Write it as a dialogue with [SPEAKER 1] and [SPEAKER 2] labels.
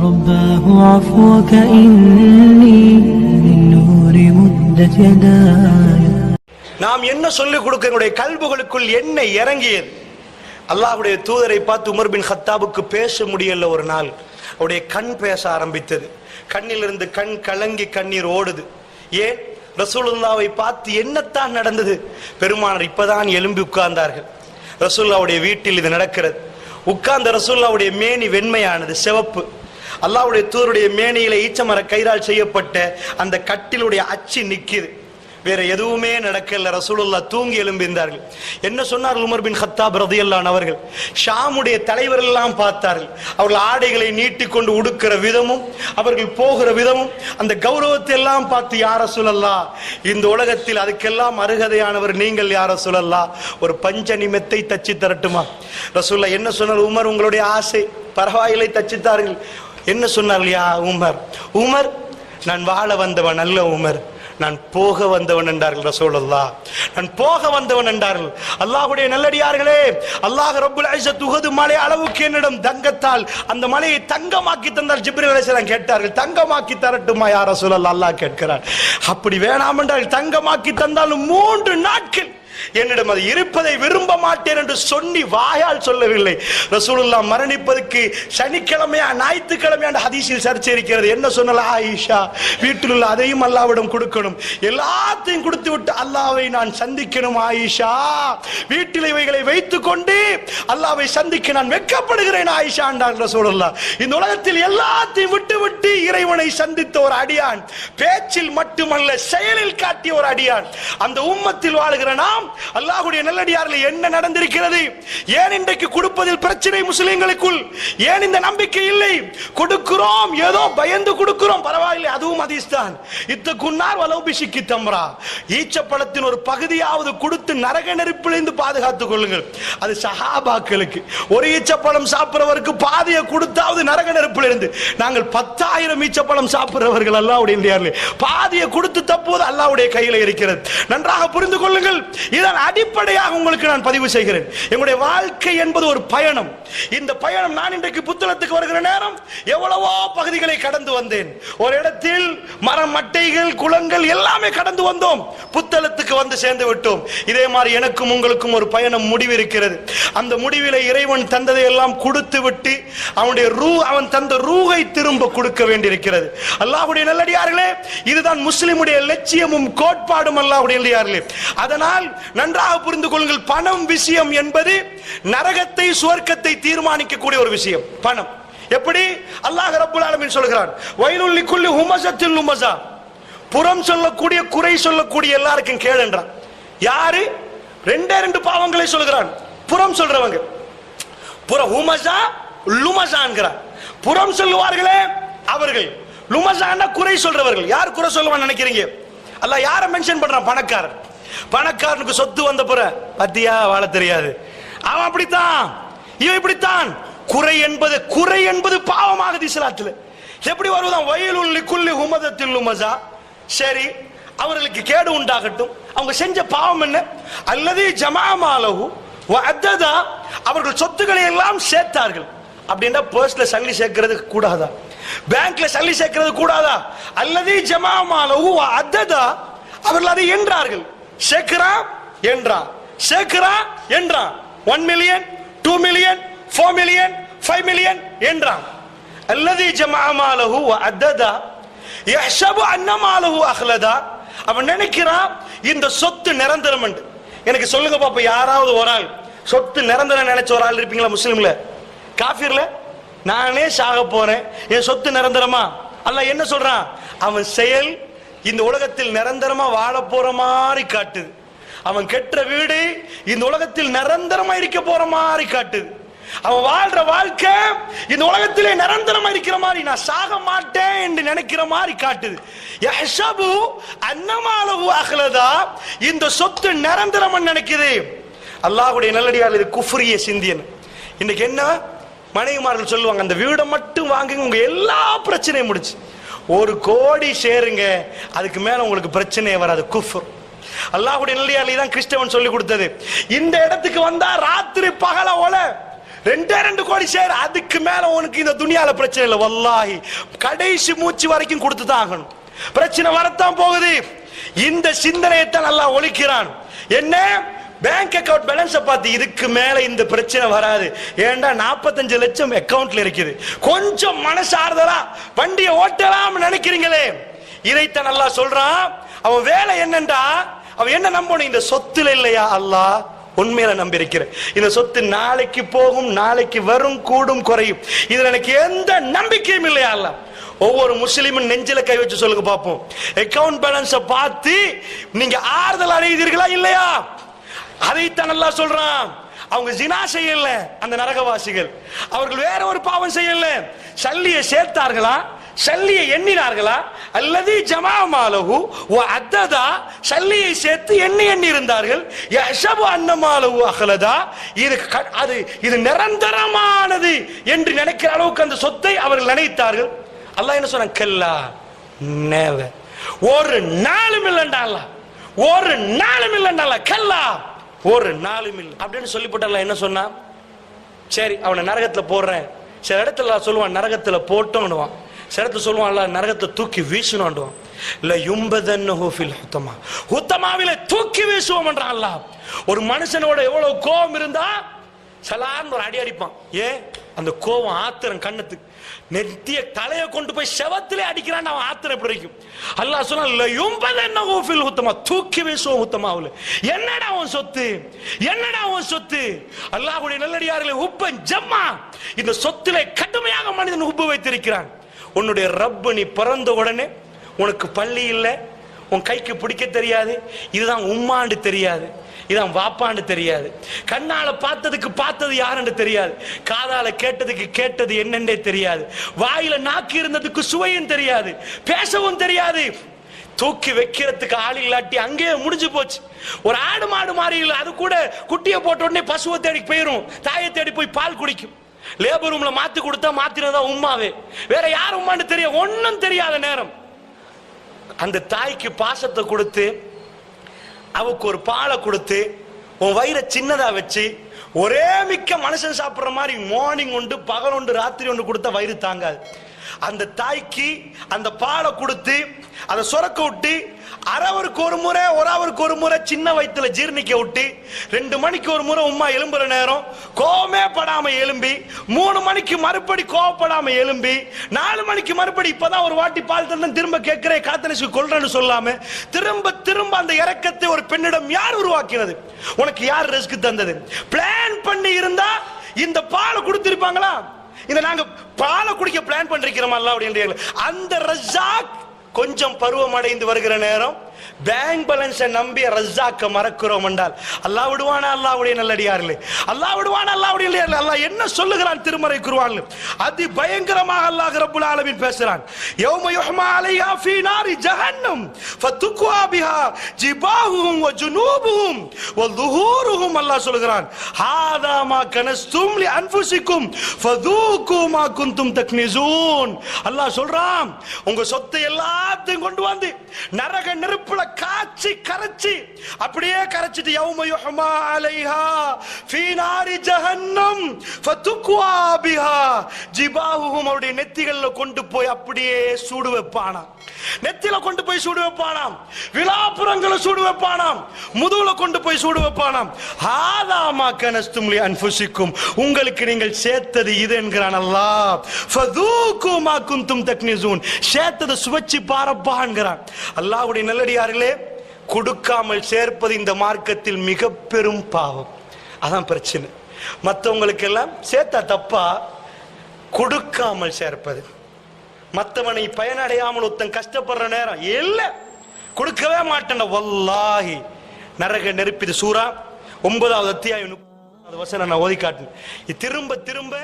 [SPEAKER 1] رباه عفوك إني من نور مدت يداي.
[SPEAKER 2] நாம் என்ன சொல்லிக் கொடுக்க என்னுடைய கல்புகளுக்குள் என்ன இறங்கியது? அல்லாஹ்வுடைய தூதரை பார்த்து உமர் பின் கத்தாபுக்கு பேச முடியல. ஒரு நாள் அவருடைய கண் பேச ஆரம்பித்தது. கண்ணிலிருந்து கண் கலங்கி கண்ணீர் ஓடுது. ஏன்? ரசூலுல்லாவை பார்த்து என்னத்தான் நடந்தது? பெருமானார் இப்பதான் எழும்பி உட்கார்ந்தார்கள். ரசூலுல்லாவுடைய வீட்டில் இது நடக்கிறது. உட்கார்ந்த ரசூலுல்லாவுடைய மேனி வெண்மையானது, சிவப்பு. அல்லாஹ்வுடைய தூதருடைய மேனியில ஈச்சமர கயிறால் செய்யப்பட்ட அந்த கட்டிலுடைய அச்சு நிக்குது. வேற எதுவுமே நடக்கல. ரசூலுல்லாஹ் தூங்கி எழும்பியிருந்தார்கள். என்ன சொன்னார் உமர் பின் கத்தாப் ரலியல்லாஹு அன்ஹு அவர்கள்? ஷாமுடைய தலைவர்கள் எல்லாம் பார்த்தார்கள். அவர்கள் ஆடைகளை நீட்டிக்கொண்டு உடுக்கிற விதமும் அவர்கள் போகிற விதமும் அந்த கௌரவத்தை எல்லாம் பார்த்து, யா ரசூலல்லாஹ், இந்த உலகத்தில் அதுக்கெல்லாம் அருகதையானவர் நீங்கள் யா ரசூலல்லாஹ், ஒரு பஞ்சணி மெத்தை தச்சு தரட்டுமா? ரசூலுல்லாஹ் என்ன சொன்னார்? உமர், உங்களுடைய ஆசை பரவாயில்லை, தச்சுத்தார்கள். என்ன சொன்னார்கள்? யா உமர், உமர், நான் வாழ வந்தவன் அல்ல உமர், நான் போக வந்தவன் என்றார்கள் ரசூலுல்லாஹ். நான் போக வந்தவன் என்றார்கள். அல்லாஹ்வுடைய நல்லடியார்களே, அல்லாஹ் ரப்புல் இஸ்ஸத் உஹது மலை அளவுக்கு என்னிடம் தங்கத்தால் அந்த மலையை தங்கமாக்கி தந்தால் ஜிப்ரீல் அலைஹிஸ்ஸலாம் கேட்டார்கள், தங்கமாக்கி தரட்டுமா யா ரசூலல்லாஹ்? அல்லாஹ் கேட்கிறார். அப்படி வேணாம் என்றால் தங்கமாக்கி தந்தாலும் 3 நாட்கள் என்னிடம் அது இருப்பதை விரும்ப மாட்டேன் என்று சொல்லி வாயால் சொல்லவில்லை. ரசூலுல்லாஹ் மரணிப்பதற்கு சனிக்கிழமையா ஞாயிற்றுக்கிழமையா ஹதீஸில் சர்ச்சை இருக்கிறது. என்ன சொன்னால? ஆயிஷா, வீட்டில் உள்ள அதையும் அல்லாஹ்விடம் கொடுக்கணும், எல்லாத்தையும் கொடுத்து விட்டு அல்லாஹ்வை நான் சந்திக்கணும் ஆயிஷா, வீட்டில் இவைகளை வைத்துக் கொண்டு அல்லாஹ்வை சந்திக்க நான் வெட்கப்படுகிறேன் ஆயிஷா என்றார் ரசூலுல்லாஹ். இந்த உலகத்தில் எல்லாத்தையும் விட்டு விட்டு இறைவனை சந்தித்த ஒரு அடியான், பேச்சில் மட்டுமல்ல செயலில் காட்டிய ஒரு அடியான். அந்த உம்மத்தில் வாழுகிற நாம் அல்லாஹ்வுடைய நல்லடியார்களே, என்ன நடந்திருக்கிறது? ஏன் இன்றைக்கு கொடுப்பதில் பிரச்சனை முஸ்லிம்களுக்குள்? ஏன் இந்த நம்பிக்கை இல்லை? கொடுக்கிறோம், ஏதோ பயந்து கொடுக்கிறோம், பரவாயில்லை, அதுவும் ஹதீஸ் தான். இத்தகுன்னார் வலௌ பிஷிக்கி தம்ரா, ஈச்சப்பழத்தின் ஒரு பகுதியாவது கொடுத்து நரக நெருப்பிலிருந்து பாதுகாத்துக் கொள்ளுங்கள். அது சஹாபாக்களுக்கு. ஒரு ஈச்சப்பழம் சாப்பிடுறவருக்கு பாதியை கொடுத்தாவது நரக நெருப்பிலிருந்து. நாங்கள் 10,000 ஈச்சப்பழம் சாப்பிடுறவர்கள் அல்லாஹ்வுடைய நல்லடியார்களே, பாதியை கொடுத்து தப்புவது அல்லாஹ்வுடைய கையில் இருக்கிறது. நன்றாக புரிந்து கொள்ளுங்கள். இதன் அடிப்படையாக உங்களுக்கு நான் பதிவு செய்கிறேன். எங்களுடைய வாழ்க்கை என்பது ஒரு பயணம். இந்த பயணம், நான் இன்றைக்கு புத்தளத்துக்கு வருகிற நேரம் எவ்வளவோ பகுதிகளை கடந்து வந்தேன். ஒரு இடத்தில் மரம், மட்டைகள், குளங்கள் எல்லாமே கடந்து வந்தோம். புத்தளத்துக்கு வந்து சேர்ந்து விட்டோம். இதே மாதிரி எனக்கும் உங்களுக்கும் ஒரு பயணம் முடிவு இருக்கிறது. அந்த முடிவிலே இறைவன் தந்ததை எல்லாம் கொடுத்து விட்டு அவனுடைய அவன் தந்த ரூஹை திரும்ப கொடுக்க வேண்டியிருக்கிறது. அல்லாஹ்வுடைய நல்லடியார்களே, இதுதான் முஸ்லிமுடைய லட்சியமும் கோட்பாடும். அல்லாஹ்வுடைய நல்லடியார்களே, அதனால் நன்றாக புரிந்து கொள்ளுங்கள். பணம் விஷயம் என்பது நரகத்தை சுவர்க்கத்தை தீர்மானிக்கக்கூடிய ஒரு விஷயம். பணம் எப்படி? அல்லாஹ் ரப்புல் ஆலமீன் சொல்கிறான், வயலுல் லிக்குல்லி ஹுமஸத்தில் லுமஸா, புறம் சொல்லக்கூடிய, குறை சொல்லக்கூடிய எல்லாருக்கும் கேள் என்றான். யாரு? 2 பாவங்களை சொல்கிறான். புறம் சொல்றவங்க, புறம் ஹுமஸா லுமஸா என்கிறான். புறம் சொல்லுவார்களே அவர்கள், லுமஸான்னா குறை சொல்றவர்கள். யார் குறை சொல்லுவான்னு நினைக்கிறீங்க? அல்லாஹ் யாரை மென்ஷன் பண்றான்? பணக்காரன். பணக்காரனுக்கு சொத்து வந்த பிற பத்தியா வாழ தெரியாது, அவன் அப்படித்தான், இவன் இப்படித்தான். குறை என்பது பாவமாகுது இஸ்லாத்துல. எப்படி வருவதான்? வயலுல் லிக்குல்லி ஹுமஸத்தில் லுமஸா. சரி, அவர்களுக்கு கேடு உண்டாகட்டும். அவங்க செஞ்ச பாவம் என்ன? அல்லது ஜமாமாலஹு வ அத்ததா, அவர்கள் சொத்துக்களை எல்லாம் சேர்த்தார்கள். அப்படின்னா பர்ஸ்ல சல்லி சேர்க்கிறது கூடாதா? பேங்க்ல சல்லி சேர்க்கிறது கூடாதா? அல்லது ஜமாமாலஹு வ அத்ததா, அவர்கள் அதை என்றார்கள். சேர்க்கிறான் என்றான், சேர்க்கிறான் என்றான். 1 மில்லியன், 2 மில்லியன், 4 மில்லியன், 5 மில்லியன் என்றான். அல்லதி ஜமாமாலஹு வ அத்ததா யஹ்ஸபு அன்ன மாலஹு அஹ்லதா, அவன் நினைக்கிறான் இந்த சொத்து நிரந்தரம் என்று. எனக்கு சொல்லுங்க பாப்பா, யாராவது ஒரு ஆள் சொத்து நிரந்தரம் நினைச்ச ஒரு ஆள் இருப்பீங்களா? முஸ்லிம்ல, காஃபிர்ல? நானே சாக போறேன், என் சொத்து நிரந்தரமா? அல்லாஹ் என்ன சொல்றான்? அவன் செயல் இந்த உலகத்தில் நிரந்தரமா வாழ போற மாதிரி காட்டுது. அவன் கெட்ட வீடு இந்த உலகத்தில் நிரந்தரமா இருக்க போற மாதிரி காட்டுது. அவன் வாழ்ற வாழ்க்கை இந்த உலகத்திலே நிரந்தரமா இருக்கிற மாதிரி, நான் சாக மாட்டேன் என்று நினைக்கிற மாதிரி காட்டுது. யஹ்ஸபு அன்னமாலஹு அஹ்லதா, இந்த சொத்து நிரந்தரம் நினைக்குது. அல்லாஹ்வுடைய நல்லடியார், இது குஃப்ரிய சிந்தியன். இன்னைக்கு என்ன மனைவிமார்கள் சொல்லுவாங்க, அந்த வீடை மட்டும் வாங்குங்க, உங்க எல்லா பிரச்சனையும் முடிச்சு. 1 கோடி சேருங்க, அதுக்கு மேல உங்களுக்கு பிரச்சனையே வராது. குஃப்ர். அல்லாஹ்வுடைய நல்லடியார் தான் கிறிஸ்தவன் சொல்லி கொடுத்தது. இந்த இடத்துக்கு வந்தா ராத்திரி பகல ஒல, 2 கோடி ஷேர், அதுக்கு மேல உனக்கு இந்த துனியால பிரச்சனை இல்லை. வல்லாஹி கடைசி மூச்சு வரைக்கும் கொடுத்துதான் ஆகணும். பிரச்சனை வரத்தான் போகுது. இந்த சிந்தனையைத்தான் அல்லாஹ் ஒழிக்கிறான். என்ன பேங்க் அக்கவுண்ட் பேலன்ஸ் பார்த்து இதுக்கு மேல இந்த பிரச்சனை வராது. ஏண்டா 45 லட்சம் அக்கவுண்ட்ல இருக்குது, கொஞ்சம் மனசார்தலா வண்டியை ஓட்டலாம் நினைக்கிறீங்களே, இதைத்தான் அல்லாஹ் சொல்றான். அவன் வேலை என்னண்டா, அவன் என்ன நம்பணும், இந்த சொத்துல இல்லையா அல்லாஹ் உண்மையில நம்பி இருக்கிறேன். இந்த சொத்து நாளைக்கு போகும், நாளைக்கு வரும், கூடும், குறையும், இதுல எனக்கு எந்த நம்பிக்கையும் இல்லையா அல்லாஹ். ஒவ்வொரு முஸ்லிமும் நெஞ்சில கை வச்சு சொல்லுங்க பாப்போம், அக்கவுண்ட் பேலன்ஸை பார்த்து நீங்க ஆறுதல் அடைவீர்களா இல்லையா? அதைத்தான் அல்லாஹ் சொல்றான். அவங்க ஜினா செய்யல அந்த நரகவாசிகள், அவர்கள் வேற ஒரு பாவம் செய்யல, சல்லியை சேர்த்தார்களா, சல்லியை எண்ணினார்களா, அல்லது ஜமாமாலஹு வ அத்ததா, சல்லியை சேர்த்து எண்ணி இருந்தார்கள், யஹ்சபு அன்னமாலஹு அஹ்லதா, இது நிரந்தரமானது என்று நினைக்கிற அளவுக்கு அந்த சொத்தை அவர்கள் நினைத்தார்கள். அல்லாஹ் என்ன சொன்னான், கல்லா நெவர், ஒரு நாளும் இல்லைண்டா அல்லாஹ், ஒரு நாளும் இல்லைண்டா அல்லாஹ், கல்லா ஒரு நாளும் இல்லை அப்படின்னு சொல்லி போட்டால. என்ன சொன்னா, சரி அவனை நரகத்துல போடுறேன், சில இடத்துல சொல்லுவான் நரகத்துல போட்டோன்னுவான், சில இடத்துல சொல்லுவான் அல்ல நரகத்தை தூக்கி வீசணும்டுவான். இல்ல யும்பதன்னஹு ஃபில் ஹுத்தமா, ஹுத்தமாவில தூக்கி வீசுவோம்ன்றான் அல்லாஹ். ஒரு மனுஷனோட எவ்வளவு கோபம் இருந்தா சலான்னு ஒரு அடி அடிப்பான். ஏன் அந்த கோபம் ஆத்திரம், கண்ணத்துக்கு நெத்திய தலையை கொண்டு போய் செவத்திலே அடிக்கிறான், அவன் ஆத்திரம் எப்படி இருக்கும். அல்லாஹ் சொன்னா தூக்கி வீசுவோம் ஹுத்தமாவுல. என்னடா அவன் சொத்து, என்னடா அவன் சொத்து. அல்லாஹ்வுடைய நல்லடியார்களே, உப்பன் ஜம்மா, இந்த சொத்திலே கடுமையாக மனிதன் உப்பு வைத்திருக்கிறான். உன்னுடைய ரப்பு நீ பிறந்த உடனே உனக்கு பள்ளி இல்லை, உன் கைக்கு பிடிக்க தெரியாது, இதுதான் உம்மாண்டு தெரியாது, இதான் வாப்பாண்டு தெரியாது, கண்ணால பார்த்ததுக்கு பார்த்தது யாருன்னு தெரியாது, காதால கேட்டதுக்கு கேட்டது என்னென்றே தெரியாது, வாயில நாக்கு இருந்ததுக்கு சுவையும் தெரியாது, பேசவும் தெரியாது. தூக்கி வைக்கிறதுக்கு ஆள் இல்லாட்டி அங்கே முடிஞ்சு போச்சு. ஒரு ஆடு மாடு மாறி இல்லை, அது கூட குட்டியை போட்ட உடனே பசுவை தேடி போயிரும், தாயை தேடி போய் பால் குடிக்கும். லேபர் ரூம்ல மாத்தி கொடுத்தா மாத்தினதா உம்மாவே, வேற யார் உம்மான்னு தெரியும், ஒன்னும் தெரியாத நேரம் அந்த தாய்க்கு பாசத்தை கொடுத்து, அவக்கு ஒரு பாலை கொடுத்து, உன் வயிறை சின்னதா வச்சு, ஒரே மிக்க மனுஷன் சாப்பிடுற மாதிரி மார்னிங் உண்டு, பகல் உண்டு, ராத்திரி ஒன்று கொடுத்தா வயிறு தாங்காது. அந்த தாய்க்கு அந்த பாலை கொடுத்து அதை சுரக்க விட்டு, அரவருக்கு ஒரு முறை, ஒரு அவருக்கு ஒரு முறை சின்ன வயிற்றுல ஜீர்ணிக்க விட்டு, 2 மணிக்கு ஒரு முறை உம்மா எலும்புற நேரம் கோவமே படாம எலும்பி, 3 மணிக்கு மறுபடி கோவப்படாம எலும்பி, 4 மணிக்கு மறுபடி இப்பதான் ஒரு வாட்டி பால் தந்தன் திரும்ப கேட்கிறேன் காத்தனிச்சு கொள்றேன்னு சொல்லாம திரும்ப திரும்ப அந்த இறக்கத்தை ஒரு பெண்ணிடம் யார் உருவாக்கினது? உனக்கு யார் ரிஸ்க் தந்தது? பிளான் பண்ணி இருந்தா இந்த பாலை கொடுத்திருப்பாங்களா? இந்த நாங்க பாலை குடிக்க பிளான் பண்ணிருக்கிறோம் அல்ல அப்படின்னு. அந்த ரஸாக் கொஞ்சம் பருவம் அடைந்து வருகிற நேரம் பேங்க் பேலன்ஸை நம்பி ரஸாக்க மறக்கிறோம் என்றால் அல்லாஹ் விடுவானா? அல்லாஹ்வுடைய நல்லடியார்களே, அல்லாஹ் விடுவானா? அல்லாஹ்வுடைய நல்லடியார்களே, அல்லாஹ் என்ன சொல்லுகிறான் திருமறை குர்ஆன்ல? அதி பயங்கரமாக அல்லாஹ் ரப்புல் ஆலமீன் பேசுறான். யௌம யுஹ்மா அலைஹா ஃபீ நாரி ஜஹன்னம் ஃபதுக்வா பிஹா ஜிபாஹுஹும் வ ஜுனூபுஹும் வ ظுஹூருஹும். அல்லாஹ் சொல்லுகிறான், ஹாதா மா கனஸ்தும் லி அன்ஃபுசிக்கும் ஃபதூகு மா குன்தும் தக்னிசூன். அல்லாஹ் சொல்றான், உங்க சொத்தை எல்லாத்தையும் கொண்டு வந்து நரக நெருப்புல காய்ச்சி கரைச்சி, அப்படியே கரைச்சிட்டு யௌம யுஹ்மா அலைஹா ஃபீ நாரி ஜஹன்னம் ஃபதுக்வா பிஹா ஜிபாஹுஹும். அவருடைய நெத்திகள்ல கொண்டு போய் அப்படியே சூடு வைப்பானாம், நெத்தில கொண்டு போய் சூடு வைப்பானாம், விலாப்புறங்களை சூடு வைப்பானாம், முதுகுல கொண்டு போய் சூடு வைப்பானாம். ஹாதா மா கனஸ்தும் லி அன்ஃபுசிக்கும், உங்களுக்கு நீங்கள் சேர்த்தது இது என்கிறான் அல்லாஹ். ஃபதூகு மா குன்தும் தக்னிசூன், சேர்த்தது சுவைச்சி பாரப்பா என்கிறான். அல்லாஹ்வுடைய நல்லடியார்களே, கொடுக்காமல் சேர்ப்பது இந்த மார்க்கத்தில் மிக பெரும் பாவம். அதான் பிரச்சனை. மற்றவங்களுக்கு எல்லாம் சேர்த்தா தப்பா, கொடுக்காமல் சேர்ப்பது. மற்றவனை பயனடையாமல் ஒருத்தன் கஷ்டப்படுற நேரம் இல்ல கொடுக்கவே மாட்டேன், வல்லாஹி நரக நெருப்பிது. சூரா 9வது அத்தியாயம் 30வது வசனம் நான் ஓதி காட்டினேன். திரும்ப திரும்ப